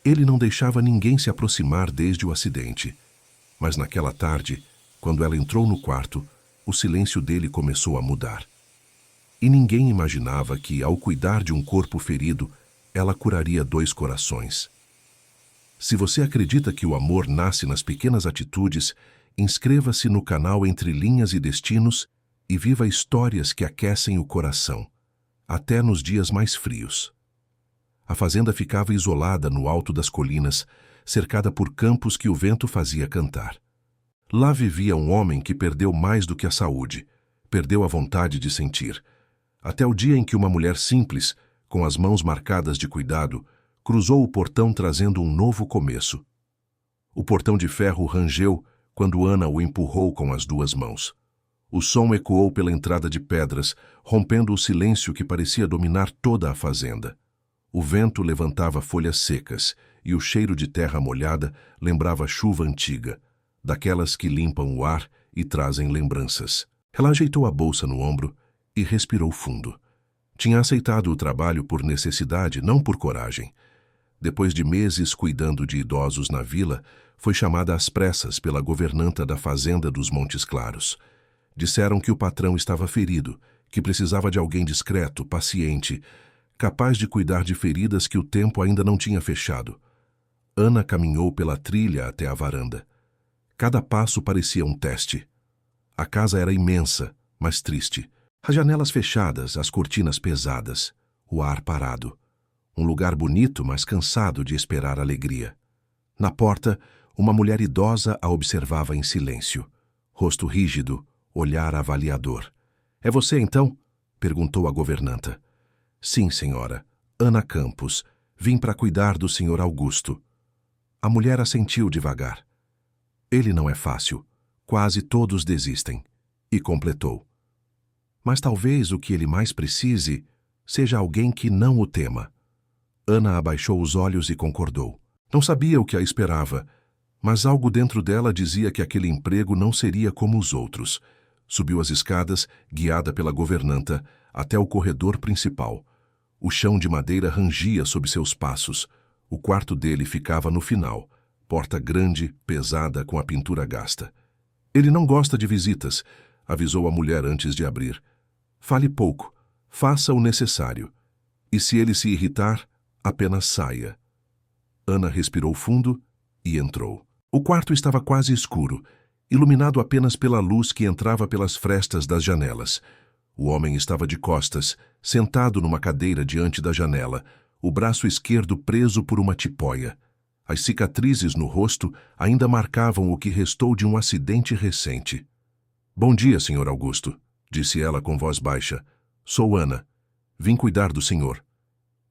Ele não deixava ninguém se aproximar desde o acidente. Mas naquela tarde, quando ela entrou no quarto, o silêncio dele começou a mudar. E ninguém imaginava que, ao cuidar de um corpo ferido, ela curaria 2 corações. Se você acredita que o amor nasce nas pequenas atitudes, inscreva-se no canal Entre Linhas e Destinos e viva histórias que aquecem o coração, até nos dias mais frios. A fazenda ficava isolada no alto das colinas, cercada por campos que o vento fazia cantar. Lá vivia um homem que perdeu mais do que a saúde, perdeu a vontade de sentir, até o dia em que uma mulher simples, com as mãos marcadas de cuidado, cruzou o portão trazendo um novo começo. O portão de ferro rangeu quando Ana o empurrou com as 2 mãos. O som ecoou pela entrada de pedras, rompendo o silêncio que parecia dominar toda a fazenda. O vento levantava folhas secas e o cheiro de terra molhada lembrava chuva antiga, daquelas que limpam o ar e trazem lembranças. Ela ajeitou a bolsa no ombro e respirou fundo. Tinha aceitado o trabalho por necessidade, não por coragem. Depois de meses cuidando de idosos na vila, foi chamada às pressas pela governanta da fazenda dos Montes Claros. Disseram que o patrão estava ferido, que precisava de alguém discreto, paciente, capaz de cuidar de feridas que o tempo ainda não tinha fechado. Ana caminhou pela trilha até a varanda. Cada passo parecia um teste. A casa era imensa, mas triste. As janelas fechadas, as cortinas pesadas, o ar parado. Um lugar bonito, mas cansado de esperar alegria. Na porta, uma mulher idosa a observava em silêncio. Rosto rígido, olhar avaliador. "É você, então?" perguntou a governanta. "Sim, senhora. Ana Campos. Vim para cuidar do senhor Augusto." A mulher assentiu devagar. "Ele não é fácil. Quase todos desistem." E completou. "Mas talvez o que ele mais precise seja alguém que não o tema." Ana abaixou os olhos e concordou. Não sabia o que a esperava, mas algo dentro dela dizia que aquele emprego não seria como os outros. Subiu as escadas, guiada pela governanta, até o corredor principal. O chão de madeira rangia sob seus passos. O quarto dele ficava no final, porta grande, pesada, com a pintura gasta. "Ele não gosta de visitas", avisou a mulher antes de abrir. "Fale pouco, faça o necessário. E se ele se irritar, apenas saia." Ana respirou fundo e entrou. O quarto estava quase escuro, iluminado apenas pela luz que entrava pelas frestas das janelas. O homem estava de costas, sentado numa cadeira diante da janela, o braço esquerdo preso por uma tipóia. As cicatrizes no rosto ainda marcavam o que restou de um acidente recente. "Bom dia, senhor Augusto", disse ela com voz baixa. "Sou Ana. Vim cuidar do senhor."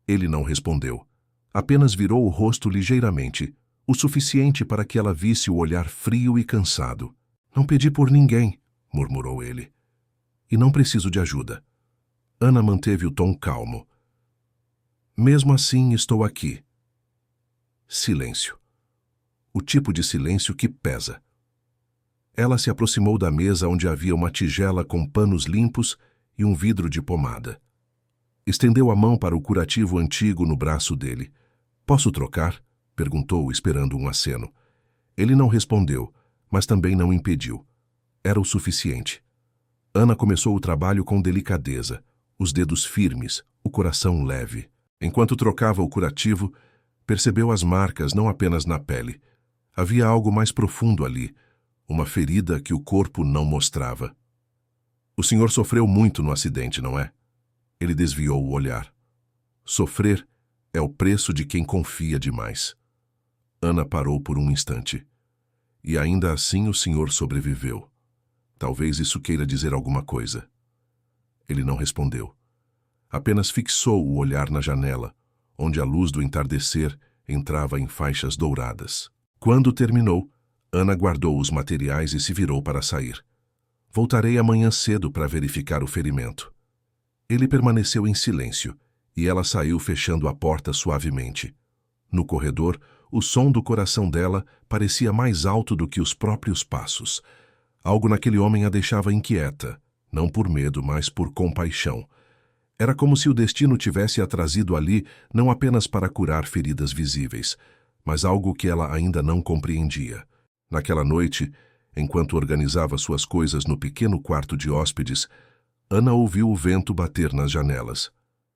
Ele não respondeu. Apenas virou o rosto ligeiramente, o suficiente para que ela visse o olhar frio e cansado. "Não pedi por ninguém", murmurou ele. "E não preciso de ajuda." Ana manteve o tom calmo. "Mesmo assim, estou aqui." Silêncio. O tipo de silêncio que pesa. Ela se aproximou da mesa onde havia uma tigela com panos limpos e um vidro de pomada. Estendeu a mão para o curativo antigo no braço dele. "Posso trocar?" perguntou, esperando um aceno. Ele não respondeu, mas também não impediu. Era o suficiente. Ana começou o trabalho com delicadeza, os dedos firmes, o coração leve. Enquanto trocava o curativo, percebeu as marcas não apenas na pele. Havia algo mais profundo ali, uma ferida que o corpo não mostrava. "O senhor sofreu muito no acidente, não é?" Ele desviou o olhar. "Sofrer é o preço de quem confia demais." Ana parou por um instante. "E ainda assim o senhor sobreviveu. Talvez isso queira dizer alguma coisa." Ele não respondeu. Apenas fixou o olhar na janela, onde a luz do entardecer entrava em faixas douradas. Quando terminou, Ana guardou os materiais e se virou para sair. "Voltarei amanhã cedo para verificar o ferimento." Ele permaneceu em silêncio, e ela saiu fechando a porta suavemente. No corredor, o som do coração dela parecia mais alto do que os próprios passos. Algo naquele homem a deixava inquieta, não por medo, mas por compaixão. Era como se o destino tivesse a trazido ali não apenas para curar feridas visíveis, mas algo que ela ainda não compreendia. Naquela noite, enquanto organizava suas coisas no pequeno quarto de hóspedes, Ana ouviu o vento bater nas janelas.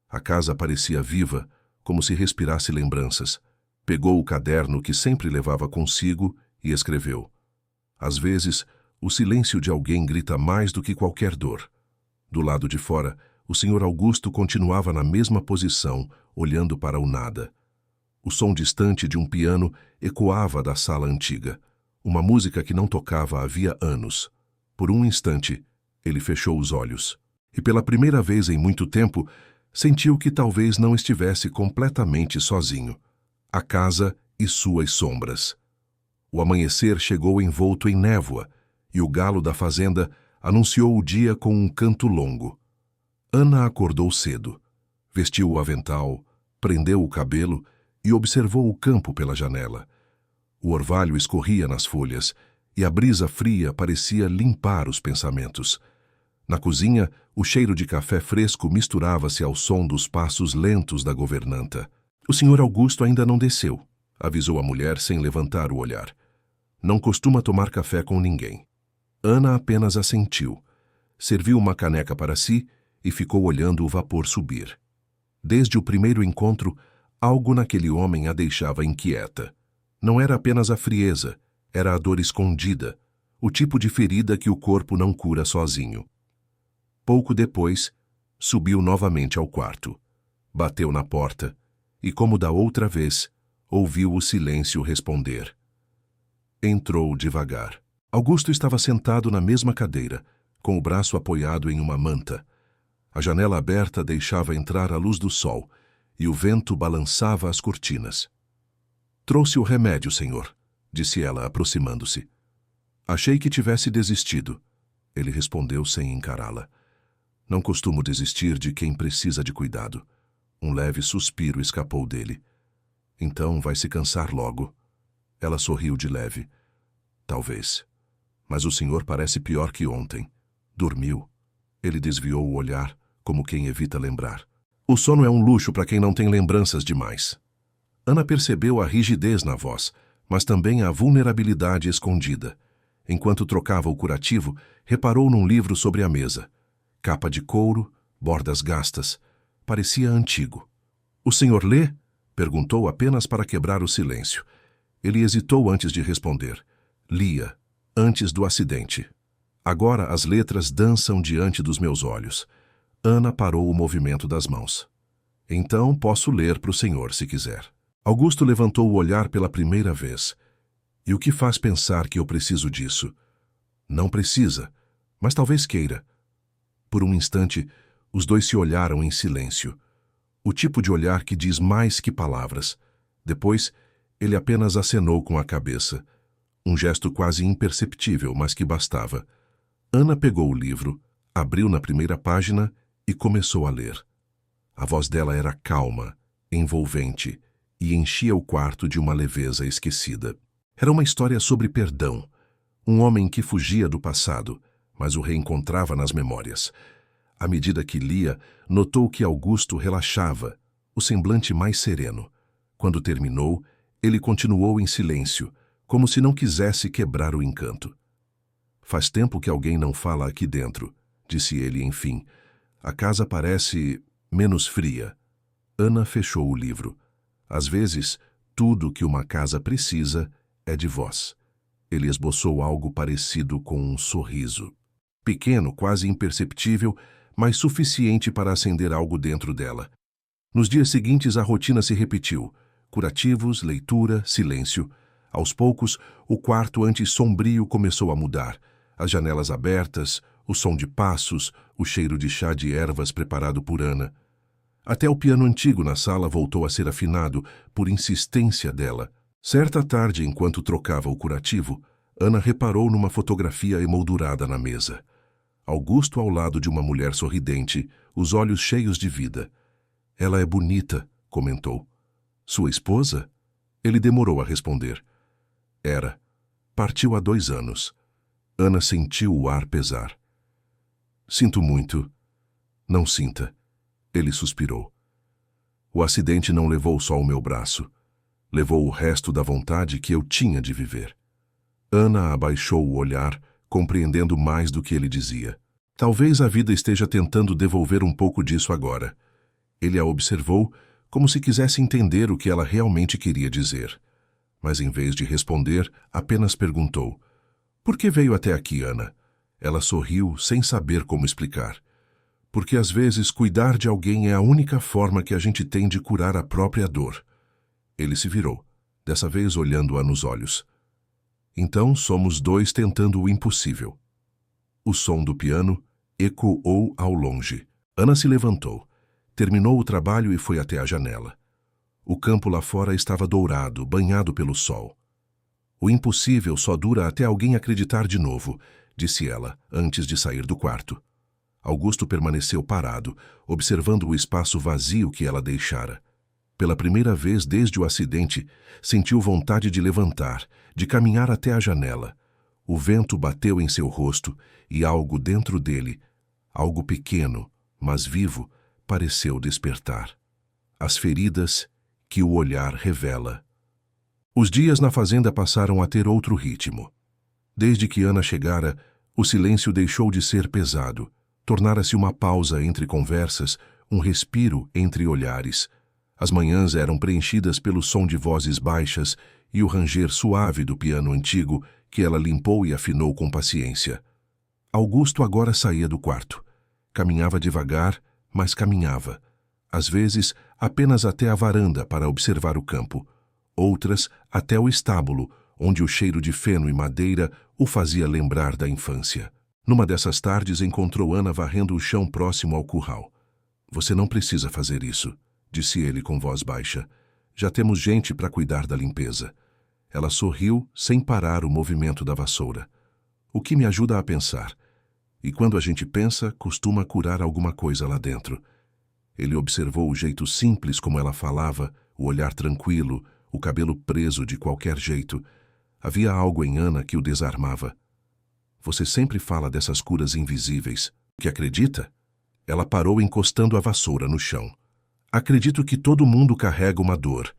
A casa parecia viva, como se respirasse lembranças. Pegou o caderno que sempre levava consigo e escreveu. Às vezes, o silêncio de alguém grita mais do que qualquer dor. Do lado de fora, o Sr. Augusto continuava na mesma posição, olhando para o nada. O som distante de um piano ecoava da sala antiga, uma música que não tocava havia anos. Por um instante, ele fechou os olhos. E pela primeira vez em muito tempo, sentiu que talvez não estivesse completamente sozinho. A casa e suas sombras. O amanhecer chegou envolto em névoa, e o galo da fazenda anunciou o dia com um canto longo. Ana acordou cedo. Vestiu o avental, prendeu o cabelo e observou o campo pela janela. O orvalho escorria nas folhas, e a brisa fria parecia limpar os pensamentos. Na cozinha, o cheiro de café fresco misturava-se ao som dos passos lentos da governanta. O Sr. Augusto ainda não desceu, avisou a mulher sem levantar o olhar. Não costuma tomar café com ninguém. Ana apenas assentiu, serviu uma caneca para si e ficou olhando o vapor subir. Desde o primeiro encontro, algo naquele homem a deixava inquieta. Não era apenas a frieza, era a dor escondida, o tipo de ferida que o corpo não cura sozinho. Pouco depois, subiu novamente ao quarto. Bateu na porta e, como da outra vez, ouviu o silêncio responder. Entrou devagar. Augusto estava sentado na mesma cadeira, com o braço apoiado em uma manta. A janela aberta deixava entrar a luz do sol, e o vento balançava as cortinas. "Trouxe o remédio, senhor", disse ela, aproximando-se. "Achei que tivesse desistido", ele respondeu sem encará-la. "Não costumo desistir de quem precisa de cuidado." Um leve suspiro escapou dele. "Então vai se cansar logo." Ela sorriu de leve. "Talvez. Mas o senhor parece pior que ontem. Dormiu." Ele desviou o olhar, como quem evita lembrar. "O sono é um luxo para quem não tem lembranças demais." Ana percebeu a rigidez na voz, mas também a vulnerabilidade escondida. Enquanto trocava o curativo, reparou num livro sobre a mesa. Capa de couro, bordas gastas. Parecia antigo. "O senhor lê?" perguntou apenas para quebrar o silêncio. Ele hesitou antes de responder. Lia, antes do acidente. "Agora as letras dançam diante dos meus olhos." Ana parou o movimento das mãos. "Então posso ler para o senhor, se quiser." Augusto levantou o olhar pela primeira vez. "E o que faz pensar que eu preciso disso?" "Não precisa, mas talvez queira." Por um instante, os dois se olharam em silêncio. O tipo de olhar que diz mais que palavras. Depois, ele apenas acenou com a cabeça. Um gesto quase imperceptível, mas que bastava. Ana pegou o livro, abriu na primeira página e começou a ler. A voz dela era calma, envolvente, e enchia o quarto de uma leveza esquecida. Era uma história sobre perdão. Um homem que fugia do passado, mas o reencontrava nas memórias. À medida que lia, notou que Augusto relaxava, o semblante mais sereno. Quando terminou, ele continuou em silêncio, como se não quisesse quebrar o encanto. "Faz tempo que alguém não fala aqui dentro", disse ele enfim. "A casa parece menos fria." Ana fechou o livro. "Às vezes, tudo que uma casa precisa é de vós." Ele esboçou algo parecido com um sorriso. Pequeno, quase imperceptível, mas suficiente para acender algo dentro dela. Nos dias seguintes, a rotina se repetiu. Curativos, leitura, silêncio. Aos poucos, o quarto antes sombrio começou a mudar. As janelas abertas, o som de passos, o cheiro de chá de ervas preparado por Ana. Até o piano antigo na sala voltou a ser afinado, por insistência dela. Certa tarde, enquanto trocava o curativo, Ana reparou numa fotografia emoldurada na mesa. Augusto ao lado de uma mulher sorridente, os olhos cheios de vida. "Ela é bonita", comentou. "Sua esposa?" Ele demorou a responder. "Era. Partiu há 2 anos." Ana sentiu o ar pesar. "Sinto muito." "Não sinta." Ele suspirou. "O acidente não levou só o meu braço. Levou o resto da vontade que eu tinha de viver. Ana abaixou o olhar, compreendendo mais do que ele dizia. Talvez a vida esteja tentando devolver um pouco disso agora. Ele a observou como se quisesse entender o que ela realmente queria dizer. Mas em vez de responder, apenas perguntou: "Por que veio até aqui, Ana?" Ela sorriu, sem saber como explicar. "Porque às vezes cuidar de alguém é a única forma que a gente tem de curar a própria dor." Ele se virou, dessa vez olhando-a nos olhos. "Então somos dois tentando o impossível." O som do piano ecoou ao longe. Ana se levantou, terminou o trabalho e foi até a janela. O campo lá fora estava dourado, banhado pelo sol. "O impossível só dura até alguém acreditar de novo", disse ela, antes de sair do quarto. Augusto permaneceu parado, observando o espaço vazio que ela deixara. Pela primeira vez desde o acidente, sentiu vontade de levantar, de caminhar até a janela. O vento bateu em seu rosto e algo dentro dele, algo pequeno, mas vivo, pareceu despertar. As feridas que o olhar revela. Os dias na fazenda passaram a ter outro ritmo. Desde que Ana chegara, o silêncio deixou de ser pesado. Tornara-se uma pausa entre conversas, um respiro entre olhares. As manhãs eram preenchidas pelo som de vozes baixas e o ranger suave do piano antigo que ela limpou e afinou com paciência. Augusto agora saía do quarto. Caminhava devagar, mas caminhava. Às vezes, apenas até a varanda para observar o campo. Outras, até o estábulo, onde o cheiro de feno e madeira o fazia lembrar da infância. Numa dessas tardes, encontrou Ana varrendo o chão próximo ao curral. "Você não precisa fazer isso", disse ele com voz baixa. "Já temos gente para cuidar da limpeza." Ela sorriu, sem parar o movimento da vassoura. "O que me ajuda a pensar. E quando a gente pensa, costuma curar alguma coisa lá dentro." Ele observou o jeito simples como ela falava, o olhar tranquilo, o cabelo preso de qualquer jeito. Havia algo em Ana que o desarmava. "Você sempre fala dessas curas invisíveis. Que acredita?" Ela parou encostando a vassoura no chão. "Acredito que todo mundo carrega uma dor,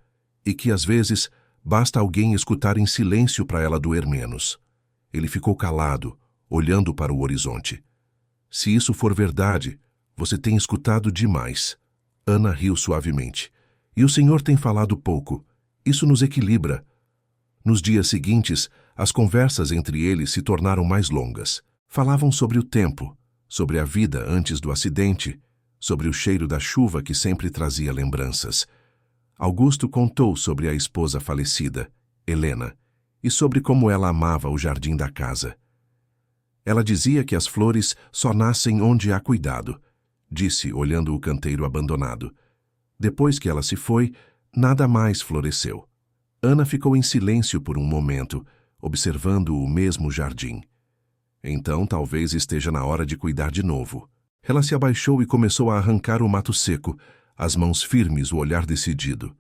e que às vezes basta alguém escutar em silêncio para ela doer menos." Ele ficou calado, olhando para o horizonte. "Se isso for verdade, você tem escutado demais." Ana riu suavemente. "E o senhor tem falado pouco. Isso nos equilibra." Nos dias seguintes, as conversas entre eles se tornaram mais longas. Falavam sobre o tempo, sobre a vida antes do acidente, sobre o cheiro da chuva que sempre trazia lembranças. Augusto contou sobre a esposa falecida, Helena, e sobre como ela amava o jardim da casa. Ela dizia que as flores só nascem onde há cuidado, disse, olhando o canteiro abandonado. Depois que ela se foi, nada mais floresceu. Ana ficou em silêncio por um momento, observando o mesmo jardim. Então talvez esteja na hora de cuidar de novo. Ela se abaixou e começou a arrancar o mato seco, as mãos firmes, o olhar decidido.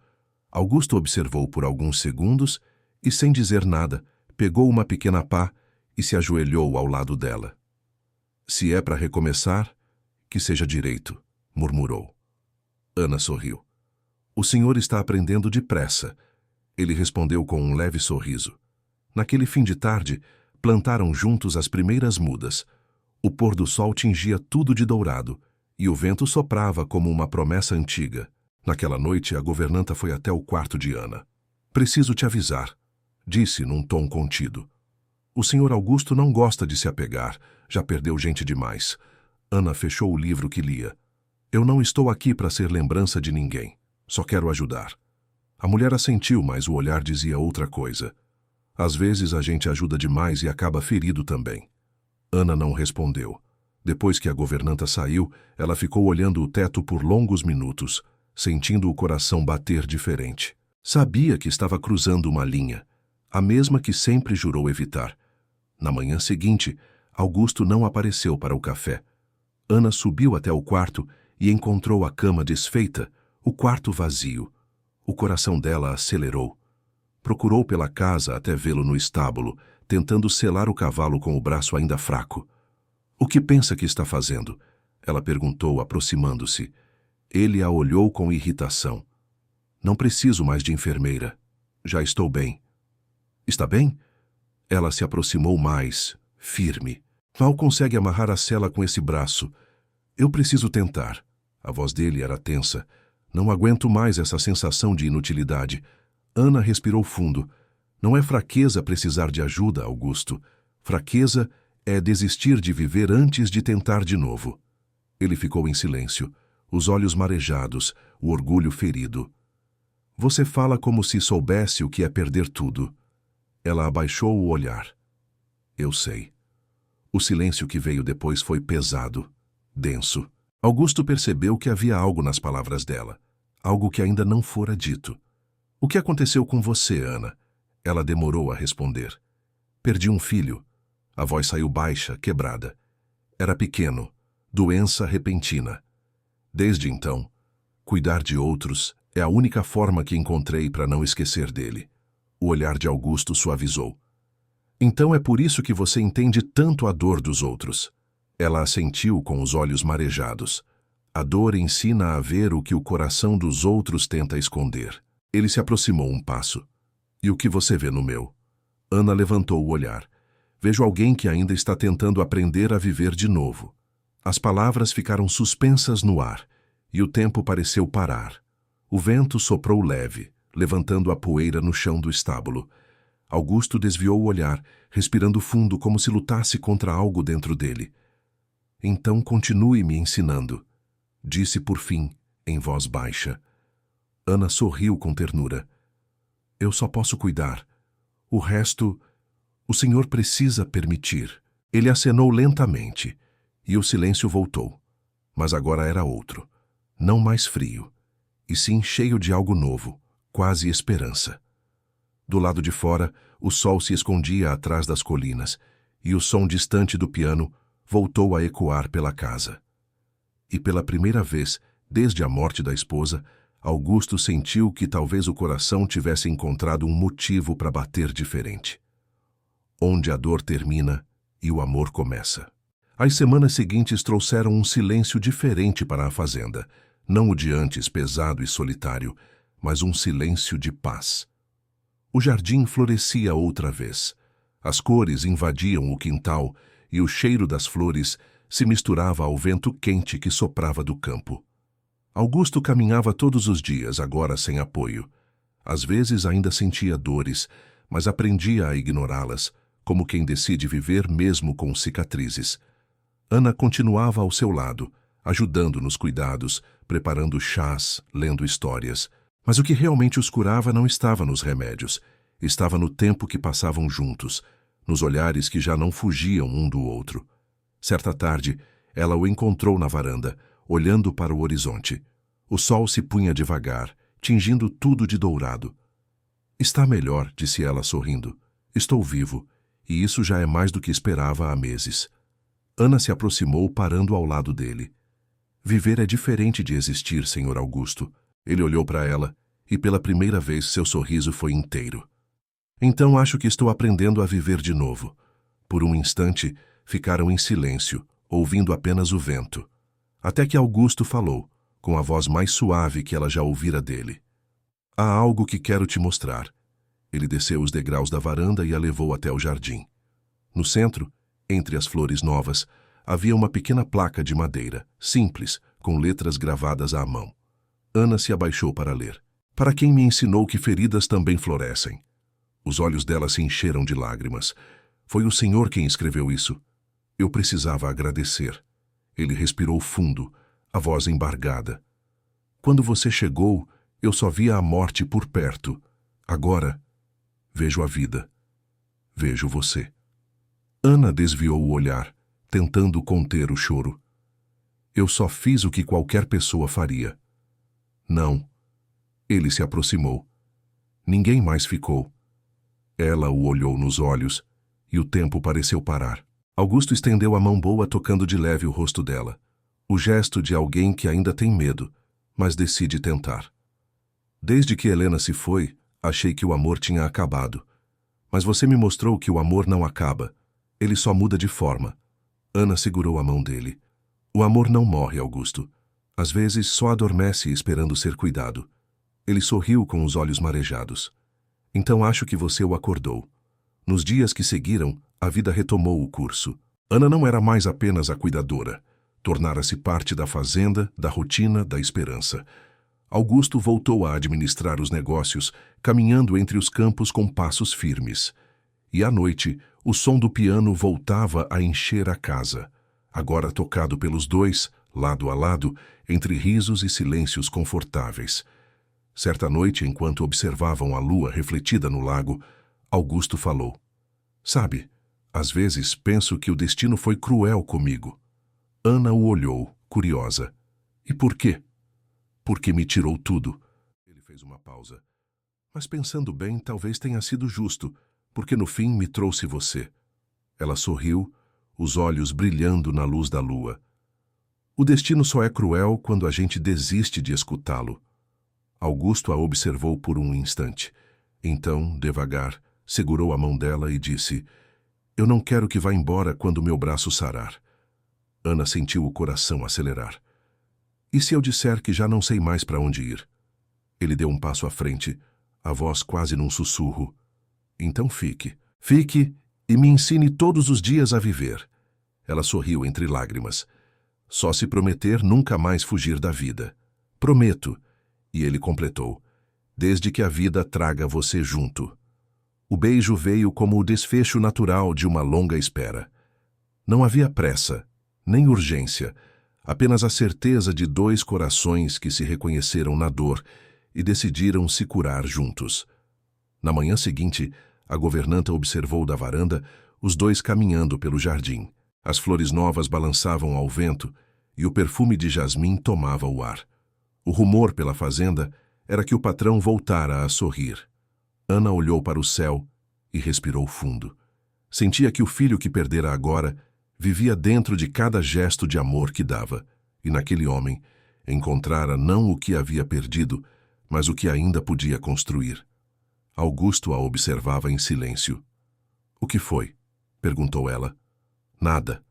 Augusto observou por alguns segundos e, sem dizer nada, pegou uma pequena pá e se ajoelhou ao lado dela. "Se é para recomeçar, que seja direito", murmurou. Ana sorriu. "O senhor está aprendendo depressa", ele respondeu com um leve sorriso. Naquele fim de tarde, plantaram juntos as primeiras mudas. O pôr do sol tingia tudo de dourado, e o vento soprava como uma promessa antiga. Naquela noite, a governanta foi até o quarto de Ana. "Preciso te avisar", disse num tom contido. "O senhor Augusto não gosta de se apegar, já perdeu gente demais." Ana fechou o livro que lia. "Eu não estou aqui para ser lembrança de ninguém. Só quero ajudar." A mulher assentiu, mas o olhar dizia outra coisa. "Às vezes a gente ajuda demais e acaba ferido também." Ana não respondeu. Depois que a governanta saiu, ela ficou olhando o teto por longos minutos, sentindo o coração bater diferente. Sabia que estava cruzando uma linha, a mesma que sempre jurou evitar. Na manhã seguinte, Augusto não apareceu para o café. Ana subiu até o quarto e encontrou a cama desfeita, o quarto vazio. O coração dela acelerou. Procurou pela casa até vê-lo no estábulo, tentando selar o cavalo com o braço ainda fraco. "O que pensa que está fazendo?" ela perguntou, aproximando-se. Ele a olhou com irritação. "Não preciso mais de enfermeira." Já estou bem. Está bem? Ela se aproximou mais, firme. Mal consegue amarrar a cela com esse braço. Eu preciso tentar. A voz dele era tensa. Não aguento mais essa sensação de inutilidade. Ana respirou fundo. Não é fraqueza precisar de ajuda, Augusto. Fraqueza é desistir de viver antes de tentar de novo. Ele ficou em silêncio, os olhos marejados, o orgulho ferido. Você fala como se soubesse o que é perder tudo. Ela abaixou o olhar. Eu sei. O silêncio que veio depois foi pesado, denso. Augusto percebeu que havia algo nas palavras dela, algo que ainda não fora dito. O que aconteceu com você, Ana? Ela demorou a responder. Perdi um filho. A voz saiu baixa, quebrada. Era pequeno, doença repentina. Desde então, cuidar de outros é a única forma que encontrei para não esquecer dele. O olhar de Augusto suavizou. Então é por isso que você entende tanto a dor dos outros. Ela assentiu com os olhos marejados. A dor ensina a ver o que o coração dos outros tenta esconder. Ele se aproximou um passo. E o que você vê no meu? Ana levantou o olhar. Vejo alguém que ainda está tentando aprender a viver de novo. As palavras ficaram suspensas no ar, e o tempo pareceu parar. O vento soprou leve, levantando a poeira no chão do estábulo. Augusto desviou o olhar, respirando fundo como se lutasse contra algo dentro dele. Então continue me ensinando, disse por fim, em voz baixa. Ana sorriu com ternura. Eu só posso cuidar. O resto, o senhor precisa permitir. Ele acenou lentamente, e o silêncio voltou. Mas agora era outro. Não mais frio, e sim cheio de algo novo, quase esperança. Do lado de fora, o sol se escondia atrás das colinas, e o som distante do piano voltou a ecoar pela casa. E pela primeira vez, desde a morte da esposa, Augusto sentiu que talvez o coração tivesse encontrado um motivo para bater diferente. Onde a dor termina e o amor começa. As semanas seguintes trouxeram um silêncio diferente para a fazenda, não o de antes pesado e solitário, mas um silêncio de paz. O jardim florescia outra vez. As cores invadiam o quintal e o cheiro das flores se misturava ao vento quente que soprava do campo. Augusto caminhava todos os dias, agora sem apoio. Às vezes ainda sentia dores, mas aprendia a ignorá-las, como quem decide viver mesmo com cicatrizes. Ana continuava ao seu lado, ajudando nos cuidados, preparando chás, lendo histórias. Mas o que realmente os curava não estava nos remédios, estava no tempo que passavam juntos, nos olhares que já não fugiam um do outro. Certa tarde, ela o encontrou na varanda, olhando para o horizonte. O sol se punha devagar, tingindo tudo de dourado. Está melhor, disse ela sorrindo. Estou vivo, e isso já é mais do que esperava há meses. Ana se aproximou, parando ao lado dele. Viver é diferente de existir, Senhor Augusto. Ele olhou para ela, e pela primeira vez seu sorriso foi inteiro. Então acho que estou aprendendo a viver de novo. Por um instante, ficaram em silêncio, ouvindo apenas o vento. Até que Augusto falou, com a voz mais suave que ela já ouvira dele. Há algo que quero te mostrar. Ele desceu os degraus da varanda e a levou até o jardim. No centro, entre as flores novas, havia uma pequena placa de madeira, simples, com letras gravadas à mão. Ana se abaixou para ler. Para quem me ensinou que feridas também florescem. Os olhos dela se encheram de lágrimas. Foi o Senhor quem escreveu isso. Eu precisava agradecer. Ele respirou fundo, a voz embargada. Quando você chegou, eu só via a morte por perto. Agora, vejo a vida. Vejo você. Ana desviou o olhar, tentando conter o choro. Eu só fiz o que qualquer pessoa faria. Não. Ele se aproximou. Ninguém mais ficou. Ela o olhou nos olhos, e o tempo pareceu parar. Augusto estendeu a mão boa tocando de leve o rosto dela. O gesto de alguém que ainda tem medo, mas decide tentar. Desde que Helena se foi, achei que o amor tinha acabado. Mas você me mostrou que o amor não acaba. Ele só muda de forma. Ana segurou a mão dele. O amor não morre, Augusto. Às vezes só adormece esperando ser cuidado. Ele sorriu com os olhos marejados. Então acho que você o acordou. Nos dias que seguiram, a vida retomou o curso. Ana não era mais apenas a cuidadora. Tornara-se parte da fazenda, da rotina, da esperança. Augusto voltou a administrar os negócios, caminhando entre os campos com passos firmes. E à noite, o som do piano voltava a encher a casa, agora tocado pelos dois, lado a lado, entre risos e silêncios confortáveis. Certa noite, enquanto observavam a lua refletida no lago, Augusto falou: "Sabe, às vezes penso que o destino foi cruel comigo." Ana o olhou, curiosa. "E por quê?" "Porque me tirou tudo." Ele fez uma pausa. "Mas pensando bem, talvez tenha sido justo, porque no fim me trouxe você." Ela sorriu, os olhos brilhando na luz da lua. "O destino só é cruel quando a gente desiste de escutá-lo." Augusto a observou por um instante. Então, devagar, segurou a mão dela e disse: "Eu não quero que vá embora quando meu braço sarar." Ana sentiu o coração acelerar. "E se eu disser que já não sei mais para onde ir?" Ele deu um passo à frente, a voz quase num sussurro. "Então fique. Fique e me ensine todos os dias a viver." Ela sorriu entre lágrimas. "Só se prometer nunca mais fugir da vida." "Prometo." E ele completou: "Desde que a vida traga você junto." O beijo veio como o desfecho natural de uma longa espera. Não havia pressa, nem urgência, apenas a certeza de dois corações que se reconheceram na dor e decidiram se curar juntos. Na manhã seguinte, a governanta observou da varanda os dois caminhando pelo jardim. As flores novas balançavam ao vento e o perfume de jasmim tomava o ar. O rumor pela fazenda era que o patrão voltara a sorrir. Ana olhou para o céu e respirou fundo. Sentia que o filho que perdera agora vivia dentro de cada gesto de amor que dava, e naquele homem encontrara não o que havia perdido, mas o que ainda podia construir. Augusto a observava em silêncio. "O que foi?" perguntou ela. "Nada",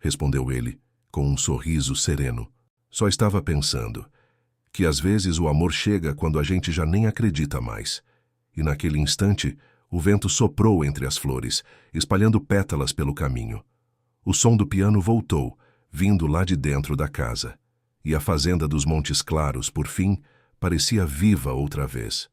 respondeu ele, com um sorriso sereno. "Só estava pensando que às vezes o amor chega quando a gente já nem acredita mais." E naquele instante, o vento soprou entre as flores, espalhando pétalas pelo caminho. O som do piano voltou, vindo lá de dentro da casa. E a fazenda dos Montes Claros, por fim, parecia viva outra vez.